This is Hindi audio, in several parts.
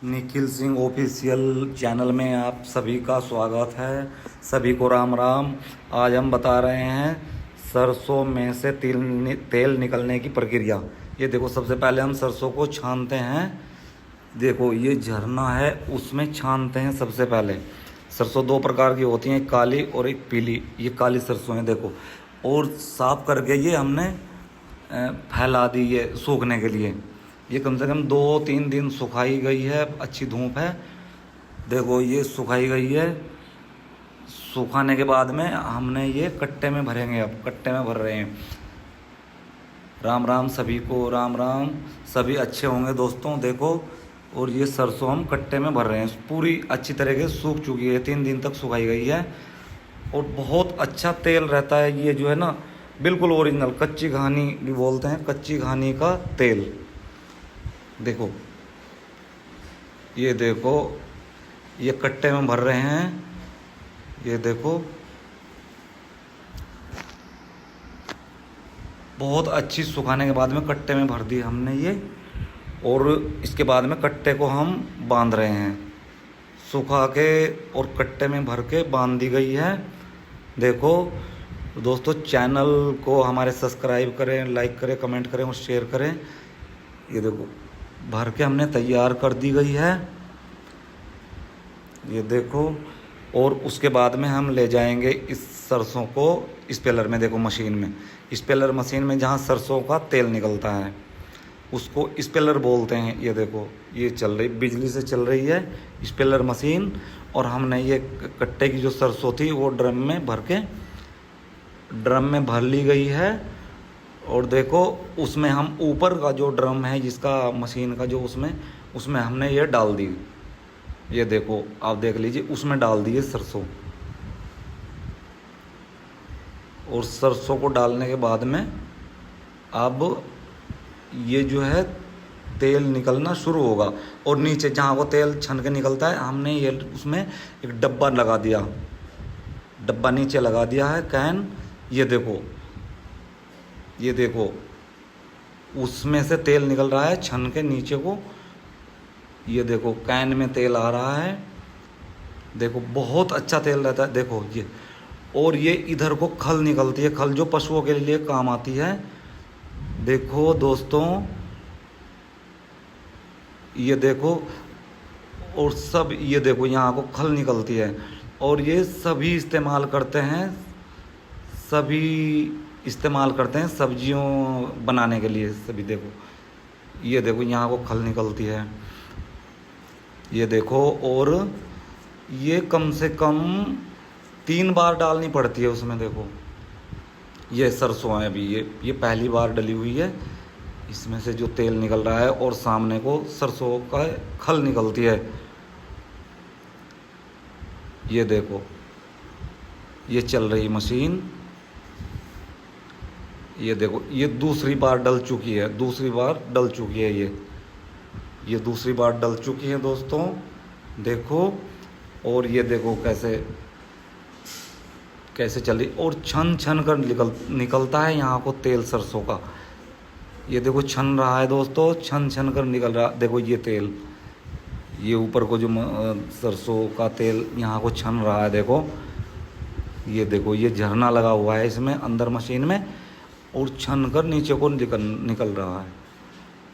निखिल सिंह ऑफिशियल चैनल में आप सभी का स्वागत है। सभी को राम राम। आज हम बता रहे हैं सरसों में से तेल निकलने की प्रक्रिया। ये देखो, सबसे पहले हम सरसों को छानते हैं। देखो, ये झरना है, उसमें छानते हैं सबसे पहले। सरसों दो प्रकार की होती हैं, एक काली और एक पीली। ये काली सरसों है देखो। और साफ करके ये हमने फैला दी है सूखने के लिए। ये कम से कम 2-3 दिन सुखाई गई है, अच्छी धूप है। देखो, ये सुखाई गई है। सुखाने के बाद में हमने ये कट्टे में भरेंगे। अब कट्टे में भर रहे हैं। राम राम सभी को, राम राम। सभी अच्छे होंगे दोस्तों। देखो, और ये सरसों हम कट्टे में भर रहे हैं। पूरी अच्छी तरीके से सूख चुकी है, 3 दिन तक सुखाई गई है। और बहुत अच्छा तेल रहता है ये, जो है ना, बिल्कुल ओरिजिनल, कच्ची घानी भी बोलते हैं, कच्ची घानी का तेल। देखो, ये देखो, ये कट्टे में भर रहे हैं। ये देखो, बहुत अच्छी सुखाने के बाद में कट्टे में भर दी हमने ये। और इसके बाद में कट्टे को हम बांध रहे हैं। सुखा के और कट्टे में भर के बांध दी गई है। देखो दोस्तों, चैनल को हमारे सब्सक्राइब करें, लाइक करें, कमेंट करें और शेयर करें। ये देखो, भर के हमने तैयार कर दी गई है। ये देखो, और उसके बाद में हम ले जाएंगे इस सरसों को स्पेलर में। देखो, मशीन में, स्पेलर मशीन में जहाँ सरसों का तेल निकलता है उसको स्पेलर बोलते हैं। ये देखो, ये चल रही, बिजली से चल रही है स्पेलर मशीन। और हमने ये कट्टे की जो सरसों थी वो ड्रम में भर ली गई है। और देखो, उसमें हम ऊपर का जो ड्रम है जिसका मशीन का, जो उसमें हमने ये डाल दी। ये देखो, आप देख लीजिए, उसमें डाल दिए सरसों। और सरसों को डालने के बाद में अब ये जो है तेल निकलना शुरू होगा। और नीचे जहाँ वो तेल छन के निकलता है, हमने ये उसमें एक डब्बा लगा दिया। डब्बा नीचे लगा दिया है, कैन। ये देखो, उसमें से तेल निकल रहा है छन के नीचे को। ये देखो, कैन में तेल आ रहा है। देखो, बहुत अच्छा तेल रहता है। देखो ये, और ये इधर को खल निकलती है, खल जो पशुओं के लिए काम आती है। देखो दोस्तों, ये देखो, और सब ये देखो, यहाँ को खल निकलती है। और ये सभी इस्तेमाल करते हैं सब्जियों बनाने के लिए सभी। देखो, ये देखो, यहाँ को खल निकलती है। ये देखो, और ये कम से कम 3 बार डालनी पड़ती है उसमें। देखो, ये सरसों है अभी, ये पहली बार डली हुई है। इसमें से जो तेल निकल रहा है और सामने को सरसों का खल निकलती है। ये देखो, ये चल रही मशीन। ये देखो, ये दूसरी बार डल चुकी है, ये दूसरी बार डल चुकी है दोस्तों। देखो, और ये देखो कैसे चली, और छन छन कर निकलता है यहाँ को तेल सरसों का। ये देखो, छन रहा है दोस्तों, छन छन कर निकल रहा। देखो, ये तेल, ये ऊपर को जो सरसों का तेल यहाँ को छन रहा है। देखो, ये देखो, ये झरना लगा हुआ है इसमें अंदर मशीन में, और छन कर नीचे को निकल रहा है।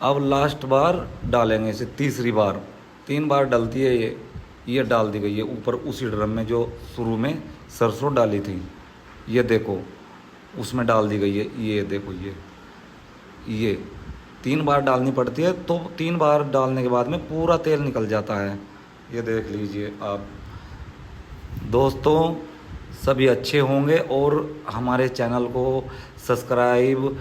अब लास्ट बार डालेंगे इसे, तीसरी बार। 3 बार डलती है ये डाल दी गई है ऊपर उसी ड्रम में जो शुरू में सरसों डाली थी। ये देखो, उसमें डाल दी गई है। ये देखो, ये 3 बार डालनी पड़ती है, तो 3 बार डालने के बाद में पूरा तेल निकल जाता है। ये देख लीजिए आप दोस्तों। सभी अच्छे होंगे और हमारे चैनल को सब्सक्राइब